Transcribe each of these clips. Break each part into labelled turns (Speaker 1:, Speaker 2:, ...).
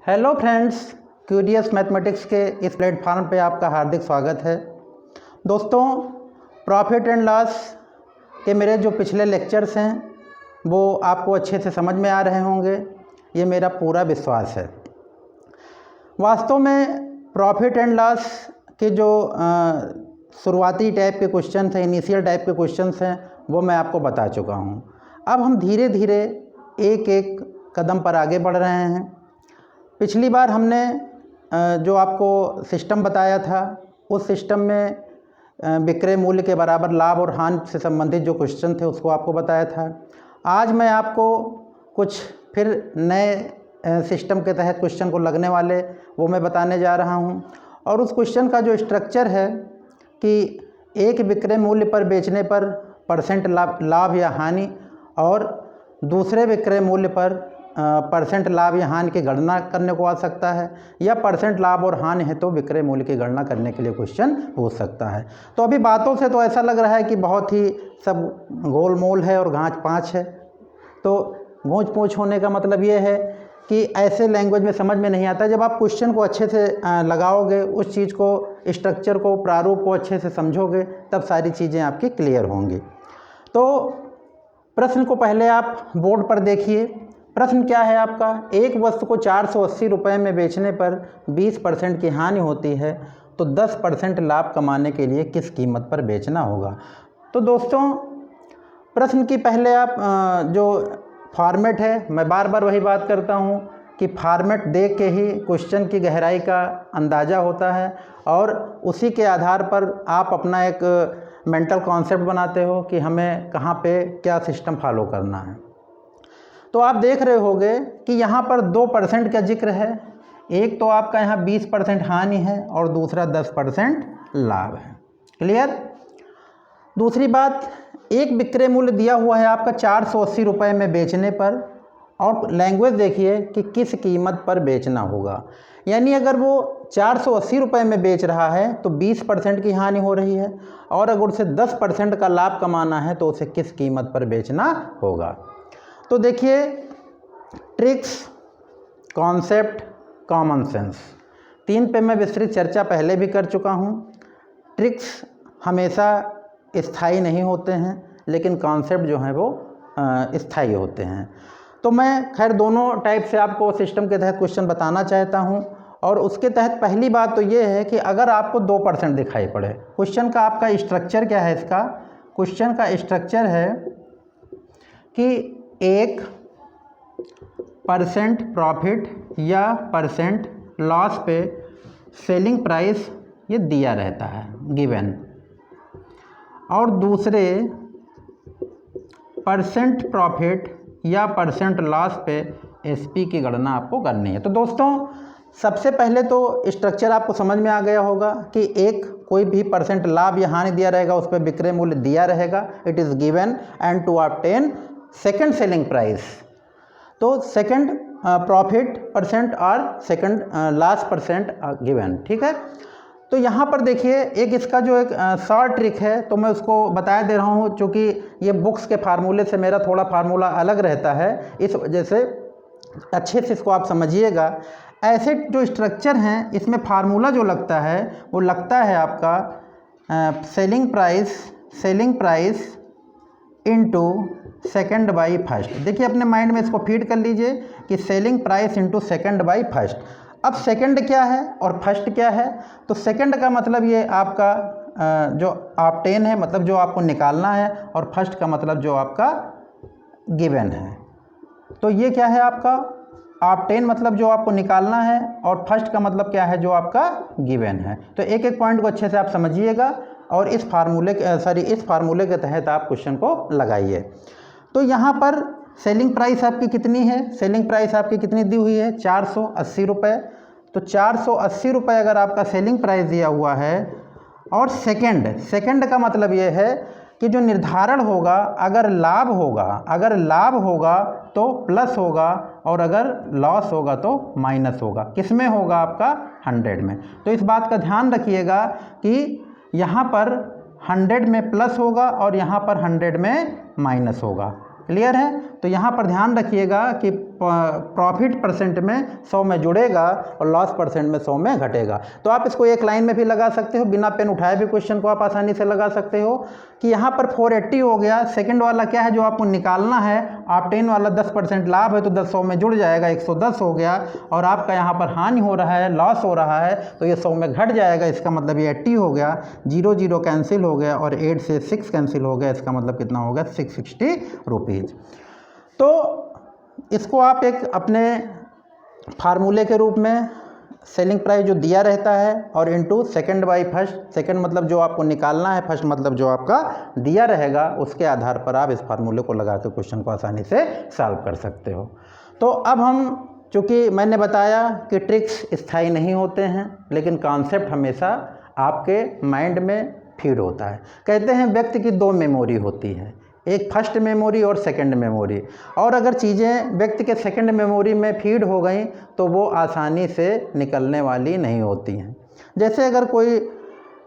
Speaker 1: Hello friends, curious mathematics के इस platform पे आपका हार्दिक स्वागत है। दोस्तों, प्रॉफिट एंड लॉस के मेरे जो पिछले लेक्चर्स हैं वो आपको अच्छे से समझ में आ रहे होंगे, ये मेरा पूरा विश्वास है। वास्तव में प्रॉफिट एंड लॉस के जो शुरुआती टाइप के क्वेश्चन थे, इनिशियल टाइप के क्वेश्चन हैं, वो मैं आपको बता चुका हूँ। अब हम धीरे धीरे एक एक कदम पर आगे बढ़ रहे हैं। पिछली बार हमने जो आपको सिस्टम बताया था, उस सिस्टम में विक्रय मूल्य के बराबर लाभ और हानि से संबंधित जो क्वेश्चन थे उसको आपको बताया था। आज मैं आपको कुछ फिर नए सिस्टम के तहत क्वेश्चन को लगने वाले वो मैं बताने जा रहा हूं। और उस क्वेश्चन का जो स्ट्रक्चर है कि एक विक्रय मूल्य पर बेचने पर परसेंट लाभ या हानि और दूसरे विक्रय मूल्य पर परसेंट लाभ या हानि की गणना करने को आ सकता है, या परसेंट लाभ और हानि है तो विक्रय मूल्य की गणना करने के लिए क्वेश्चन पूछ सकता है। तो अभी बातों से तो ऐसा लग रहा है कि बहुत ही सब गोलमोल है और घाँच पाँच है। तो गूंज पूछ होने का मतलब ये है कि ऐसे लैंग्वेज में समझ में नहीं आता। जब आप क्वेश्चन को अच्छे से लगाओगे, उस चीज़ को, स्ट्रक्चर को, प्रारूप को अच्छे से समझोगे, तब सारी चीज़ें आपकी क्लियर होंगी। तो प्रश्न को पहले आप बोर्ड पर देखिए। प्रश्न क्या है आपका? एक वस्तु को 480 रुपये में बेचने पर 20% की हानि होती है, तो 10% लाभ कमाने के लिए किस कीमत पर बेचना होगा? तो दोस्तों, प्रश्न की पहले आप जो फॉर्मेट है, मैं बार बार वही बात करता हूँ कि फॉर्मेट देख के ही क्वेश्चन की गहराई का अंदाज़ा होता है, और उसी के आधार पर आप अपना एक मेंटल कॉन्सेप्ट बनाते हो कि हमें कहाँ पे क्या सिस्टम फॉलो करना है। तो आप देख रहे होंगे कि यहाँ पर 2% का जिक्र है। एक तो आपका यहाँ 20% हानि है और दूसरा 10% लाभ है। क्लियर? दूसरी बात, एक विक्रय मूल्य दिया हुआ है आपका 480 रुपये में बेचने पर, और लैंग्वेज देखिए कि किस कीमत पर बेचना होगा। यानी अगर वो 480 रुपये में बेच रहा है तो 20% की हानि हो रही है, और अगर उसे 10% का लाभ कमाना है तो उसे किस कीमत पर बेचना होगा। तो देखिए, ट्रिक्स, कॉन्सेप्ट, कॉमन सेंस, 3 पे मैं विस्तृत चर्चा पहले भी कर चुका हूँ। ट्रिक्स हमेशा स्थायी नहीं होते हैं, लेकिन कॉन्सेप्ट जो हैं वो स्थायी होते हैं। तो मैं खैर दोनों टाइप से आपको सिस्टम के तहत क्वेश्चन बताना चाहता हूँ। और उसके तहत पहली बात तो ये है कि अगर आपको 2% दिखाई पड़े, क्वेश्चन का आपका स्ट्रक्चर क्या है? इसका क्वेश्चन का स्ट्रक्चर है कि 1% प्रॉफिट या परसेंट लॉस पे सेलिंग प्राइस ये दिया रहता है, गिवन, और दूसरे परसेंट प्रॉफिट या परसेंट लॉस पे एसपी की गणना आपको करनी है। तो दोस्तों, सबसे पहले तो स्ट्रक्चर आपको समझ में आ गया होगा कि एक कोई भी परसेंट लाभ या हानि दिया रहेगा, उस पर विक्रय मूल्य दिया रहेगा, it is given, and to obtain second selling price, तो सेकंड प्रॉफिट परसेंट और सेकंड लास्ट परसेंट गिवन। ठीक है? तो यहाँ पर देखिए, एक इसका जो एक शॉर्ट ट्रिक है, तो मैं उसको बता दे रहा हूँ, चूँकि ये बुक्स के फार्मूले से मेरा थोड़ा फार्मूला अलग रहता है, इस वजह से अच्छे से इसको आप समझिएगा। ऐसे जो स्ट्रक्चर हैं, इसमें फार्मूला जो लगता है वो लगता है आपका selling price into second by first. देखिए, अपने माइंड में इसको फीड कर लीजिए कि selling price into second by first. अब सेकंड क्या है और फर्स्ट क्या है? तो सेकंड का मतलब ये आपका जो ऑब्टेन है, मतलब जो आपको निकालना है, और फर्स्ट का मतलब जो आपका गिवन है। तो ये क्या है आपका ऑब्टेन, मतलब जो आपको निकालना है, और फर्स्ट का मतलब क्या है, जो आपका गिवन है। तो एक एक पॉइंट को अच्छे से आप समझिएगा, और इस फार्मूले के तहत आप क्वेश्चन को लगाइए। तो यहाँ पर सेलिंग प्राइस आपकी कितनी है? सेलिंग प्राइस आपकी कितनी दी हुई है? 480 रुपये। तो 480 रुपये अगर आपका सेलिंग प्राइस दिया हुआ है, और सेकंड का मतलब ये है कि जो निर्धारण होगा, अगर लाभ होगा तो प्लस होगा, और अगर लॉस होगा तो माइनस होगा। किस में होगा? आपका 100 में। तो इस बात का ध्यान रखिएगा कि यहाँ पर 100 में प्लस होगा और यहाँ पर 100 में माइनस होगा। क्लियर है? तो यहाँ पर ध्यान रखिएगा कि प्रॉफिट परसेंट में 100 में जुड़ेगा और लॉस परसेंट में 100 में घटेगा। तो आप इसको एक लाइन में भी लगा सकते हो, बिना पेन उठाए भी क्वेश्चन को आप आसानी से लगा सकते हो कि यहाँ पर 480 हो गया। सेकंड वाला क्या है जो आपको निकालना है, आप 10 वाला 10% लाभ है तो 10 100 में जुड़ जाएगा, 110 हो गया। और आपका यहाँ पर हानि हो रहा है, लॉस हो रहा है, तो ये 100 में घट जाएगा, इसका मतलब ये 80 हो गया। 0 0 कैंसिल हो गया और 8 से 6 कैंसिल हो गया, इसका मतलब कितना हो गया 660 रुपीज़। तो इसको आप एक अपने फार्मूले के रूप में सेलिंग प्राइस जो दिया रहता है और into second by first, second मतलब जो आपको निकालना है, फर्स्ट मतलब जो आपका दिया रहेगा, उसके आधार पर आप इस फार्मूले को लगा के क्वेश्चन को आसानी से सॉल्व कर सकते हो। तो अब हम, चूँकि मैंने बताया कि ट्रिक्स स्थायी नहीं होते हैं, लेकिन कॉन्सेप्ट हमेशा आपके माइंड में फीड होता है। कहते हैं व्यक्ति की 2 मेमोरी होती है, एक फर्स्ट मेमोरी और सेकंड मेमोरी, और अगर चीज़ें व्यक्ति के सेकंड मेमोरी में फीड हो गई तो वो आसानी से निकलने वाली नहीं होती हैं। जैसे अगर कोई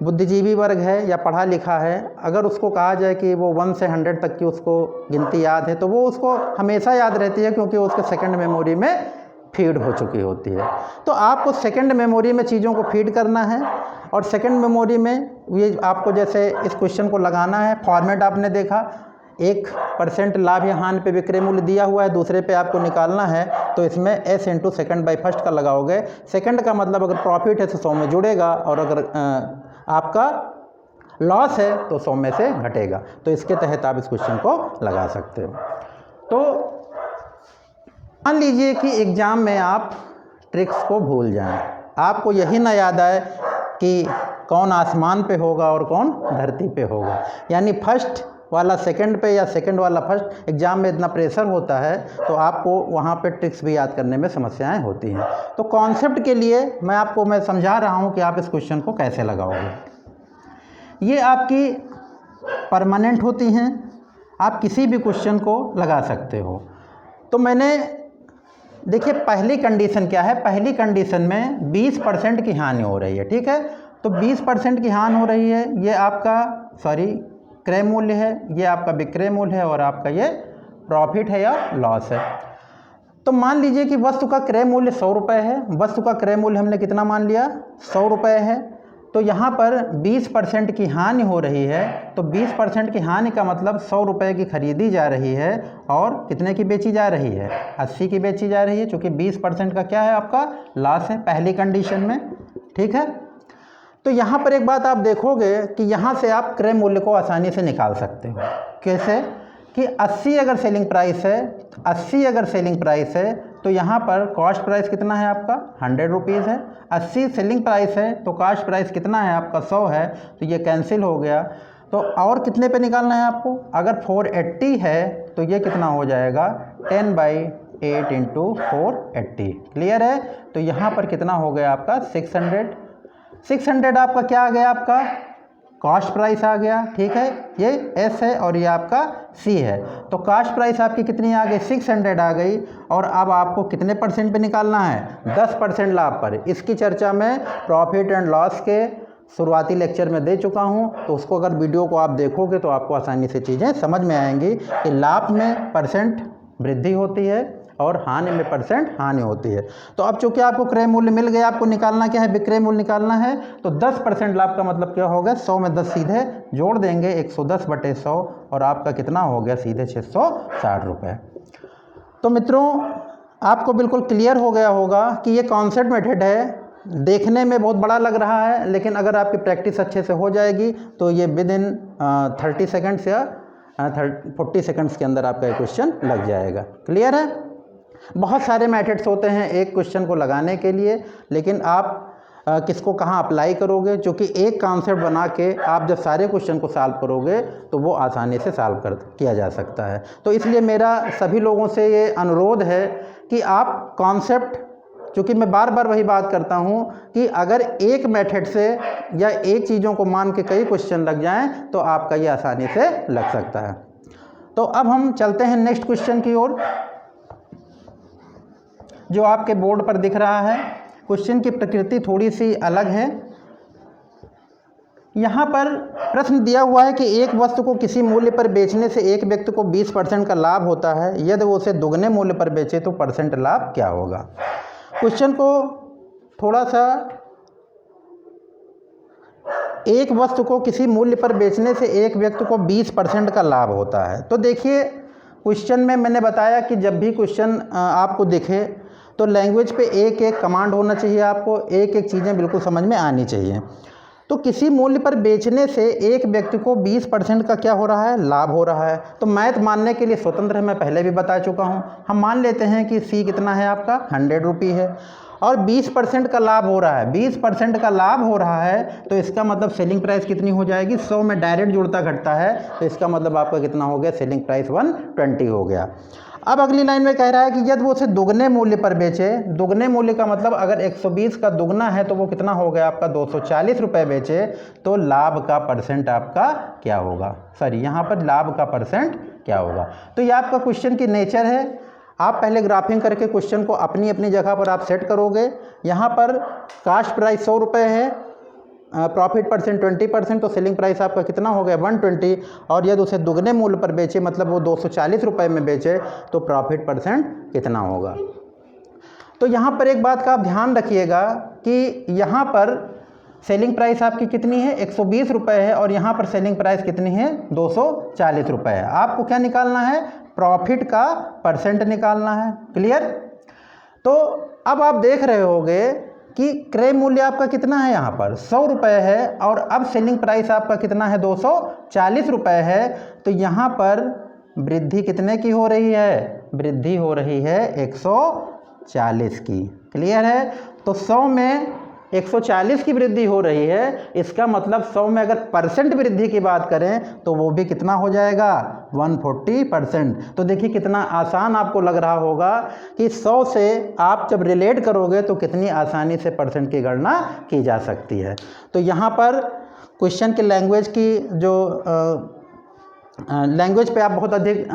Speaker 1: बुद्धिजीवी वर्ग है या पढ़ा लिखा है, अगर उसको कहा जाए कि वो 1 से 100 तक की उसको गिनती याद है तो वो उसको हमेशा याद रहती है, क्योंकि उसके सेकंड मेमोरी में फीड हो चुकी होती है। तो आपको सेकंड मेमोरी में चीज़ों को फीड करना है और सेकंड मेमोरी में ये आपको जैसे इस क्वेश्चन को लगाना है। फॉर्मेट आपने देखा, 1% लाभ या हानि पे विक्रय मूल्य दिया हुआ है, दूसरे पे आपको निकालना है, तो इसमें s into second by first का लगाओगे। सेकंड का मतलब अगर प्रॉफिट है तो 100 में जुड़ेगा और अगर आपका लॉस है तो 100 में से घटेगा। तो इसके तहत आप इस क्वेश्चन को लगा सकते हो। तो मान लीजिए कि एग्ज़ाम में आप ट्रिक्स को भूल जाएं, आपको यही ना याद आए कि कौन आसमान पे होगा और कौन धरती पे होगा, यानी फर्स्ट वाला सेकंड पे या सेकंड वाला फर्स्ट। एग्ज़ाम में इतना प्रेशर होता है तो आपको वहाँ पे ट्रिक्स भी याद करने में समस्याएं होती हैं। तो कॉन्सेप्ट के लिए मैं समझा रहा हूँ कि आप इस क्वेश्चन को कैसे लगाओगे। ये आपकी परमानेंट होती हैं, आप किसी भी क्वेश्चन को लगा सकते हो। तो मैंने देखिए पहली कंडीशन क्या है, पहली कंडीशन में 20% की हानि हो रही है, ठीक है। तो 20% की हानि हो रही है, ये आपका क्रय मूल्य है, ये आपका विक्रय मूल्य है और आपका ये प्रॉफिट है या लॉस है। तो मान लीजिए कि वस्तु का क्रय मूल्य 100 रुपये है, वस्तु का क्रय मूल्य हमने कितना मान लिया 100 रुपये है। तो यहाँ पर 20% की हानि हो रही है, तो 20% की हानि का मतलब 100 रुपये की खरीदी जा रही है और कितने की बेची जा रही है, 80 की बेची जा रही है, क्योंकि 20% का क्या है आपका लॉस है पहली कंडीशन में, ठीक है। तो यहाँ पर एक बात आप देखोगे कि यहाँ से आप क्रय मूल्य को आसानी से निकाल सकते हो। कैसे कि 80 अगर सेलिंग प्राइस है, 80 अगर सेलिंग प्राइस है तो यहाँ पर कॉस्ट प्राइस कितना है आपका 100 रुपीज़ है। 80 सेलिंग प्राइस है तो कॉस्ट प्राइस कितना है आपका 100 है, तो ये कैंसिल हो गया। तो और कितने पे निकालना है आपको, अगर 480 है तो ये कितना हो जाएगा 10/8 इंटू 480, क्लियर है। तो यहाँ पर कितना हो गया आपका 600 आपका क्या आ गया, आपका कॉस्ट प्राइस आ गया, ठीक है। ये एस है और ये आपका सी है। तो कॉस्ट प्राइस आपकी कितनी आ गई 600 आ गई। और अब आपको कितने परसेंट पे निकालना है 10% लाभ पर। इसकी चर्चा मैं प्रॉफिट एंड लॉस के शुरुआती लेक्चर में दे चुका हूं, तो उसको अगर वीडियो को आप देखोगे तो आपको आसानी से चीज़ें समझ में आएंगी कि लाभ में परसेंट वृद्धि होती है और हानि में परसेंट हानि होती है। तो अब चूँकि आपको क्रय मूल्य मिल गया, आपको निकालना क्या है विक्रय मूल्य निकालना है। तो 10% लाभ का मतलब क्या होगा 100 में 10 सीधे जोड़ देंगे 110/100 और आपका कितना हो गया सीधे 660 रुपये। तो मित्रों आपको बिल्कुल क्लियर हो गया होगा कि ये कॉन्सेप्ट मेथड है, देखने में बहुत बड़ा लग रहा है, लेकिन अगर आपकी प्रैक्टिस अच्छे से हो जाएगी तो ये विदिन 30 सेकेंड्स या 40 सेकेंड्स के अंदर आपका क्वेश्चन लग जाएगा, क्लियर है। बहुत सारे मेथड्स होते हैं एक क्वेश्चन को लगाने के लिए, लेकिन आप किसको कहाँ अप्लाई करोगे, क्योंकि एक कॉन्सेप्ट बना के आप जब सारे क्वेश्चन को सॉल्व करोगे तो वो आसानी से सॉल्व किया जा सकता है। तो इसलिए मेरा सभी लोगों से ये अनुरोध है कि आप कॉन्सेप्ट, क्योंकि मैं बार बार वही बात करता हूँ कि अगर एक मेथड से या एक चीज़ों को मान के कई क्वेश्चन लग जाएँ तो आपका ये आसानी से लग सकता है। तो अब हम चलते हैं नेक्स्ट क्वेश्चन की ओर, जो आपके बोर्ड पर दिख रहा है। क्वेश्चन की प्रकृति थोड़ी सी अलग है। यहाँ पर प्रश्न दिया हुआ है कि एक वस्तु को किसी मूल्य पर बेचने से एक व्यक्ति को 20% का लाभ होता है, यदि वो उसे दुगने मूल्य पर बेचे तो परसेंट लाभ क्या होगा। क्वेश्चन को थोड़ा सा, एक वस्तु को किसी मूल्य पर बेचने से एक व्यक्ति को 20% का लाभ होता है। तो देखिए क्वेश्चन में मैंने बताया कि जब भी क्वेश्चन आपको दिखे तो लैंग्वेज पे एक एक कमांड होना चाहिए, आपको एक एक चीज़ें बिल्कुल समझ में आनी चाहिए। तो किसी मूल्य पर बेचने से एक व्यक्ति को 20% का क्या हो रहा है, लाभ हो रहा है। तो मैथ मानने के लिए स्वतंत्र है, मैं पहले भी बता चुका हूँ। हम मान लेते हैं कि सी कितना है आपका 100 रुपये है और 20% का लाभ हो रहा है। 20% का लाभ हो रहा है तो इसका मतलब सेलिंग प्राइस कितनी हो जाएगी, 100 में डायरेक्ट जुड़ता घटता है, तो इसका मतलब आपका कितना हो गया, सेलिंग प्राइस 120 हो गया। अब अगली लाइन में कह रहा है कि यदि वो उसे दुगने मूल्य पर बेचे, दुगने मूल्य का मतलब अगर 120 का दुगना है तो वो कितना हो गया आपका 240 रुपये बेचे, तो लाभ का परसेंट आपका क्या होगा, सॉरी यहाँ पर लाभ का परसेंट क्या होगा। तो ये आपका क्वेश्चन की नेचर है। आप पहले ग्राफिंग करके क्वेश्चन को अपनी अपनी जगह पर आप सेट करोगे। यहाँ पर कास्ट प्राइस 100 रुपये है, प्रॉफिट परसेंट 20%, तो सेलिंग प्राइस आपका कितना हो गया 120, और यदि उसे दुगने मूल्य पर बेचे मतलब वो 240 रुपये में बेचे तो प्रॉफिट परसेंट कितना होगा। तो यहाँ पर एक बात का आप ध्यान रखिएगा कि यहाँ पर सेलिंग प्राइस आपकी कितनी है 120 रुपये है और यहाँ पर सेलिंग प्राइस कितनी है 240 रुपये है। आपको क्या निकालना है, प्रॉफिट का परसेंट निकालना है। क्लियर। तो अब आप देख रहे होंगे कि क्रय मूल्य आपका कितना है, यहाँ पर 100 रुपये है और अब सेलिंग प्राइस आपका कितना है 240 रुपये है। तो यहाँ पर वृद्धि कितने की हो रही है, वृद्धि हो रही है 140 की। क्लियर है। तो 100 में 140 की वृद्धि हो रही है, इसका मतलब 100 में अगर परसेंट वृद्धि की बात करें तो वो भी कितना हो जाएगा 140%। तो देखिए कितना आसान आपको लग रहा होगा कि 100 से आप जब रिलेट करोगे तो कितनी आसानी से परसेंट की गणना की जा सकती है। तो यहाँ पर क्वेश्चन की लैंग्वेज की जो लैंग्वेज पे आप बहुत अधिक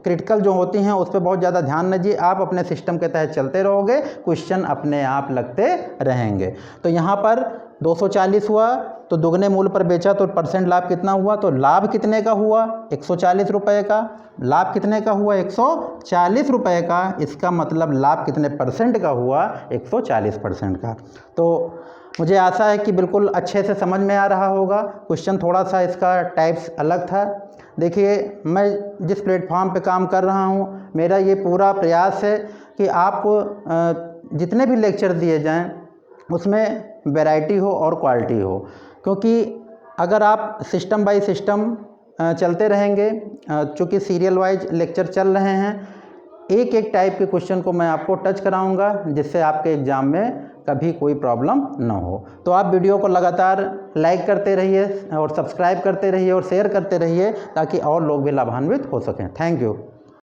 Speaker 1: क्रिटिकल जो होती हैं उस पर बहुत ज़्यादा ध्यान न दीजिए। आप अपने सिस्टम के तहत चलते रहोगे, क्वेश्चन अपने आप लगते रहेंगे। तो यहाँ पर 240 हुआ तो दुगने मूल्य पर बेचा तो परसेंट लाभ कितना हुआ, तो लाभ कितने का हुआ 140 रुपये का, लाभ कितने का हुआ 140 रुपये का, इसका मतलब लाभ कितने परसेंट का हुआ 140% का। तो मुझे आशा है कि बिल्कुल अच्छे से समझ में आ रहा होगा। क्वेश्चन थोड़ा सा इसका टाइप्स अलग था। देखिए मैं जिस प्लेटफॉर्म पे काम कर रहा हूँ, मेरा ये पूरा प्रयास है कि आप जितने भी लेक्चर दिए जाएं उसमें वैरायटी हो और क्वालिटी हो, क्योंकि अगर आप सिस्टम बाय सिस्टम चलते रहेंगे, चूँकि सीरियल वाइज लेक्चर चल रहे हैं, एक एक टाइप के क्वेश्चन को मैं आपको टच कराऊंगा जिससे आपके एग्ज़ाम में कभी कोई प्रॉब्लम ना हो। तो आप वीडियो को लगातार लाइक करते रहिए और सब्सक्राइब करते रहिए और शेयर करते रहिए ताकि और लोग भी लाभान्वित हो सकें। Thank you.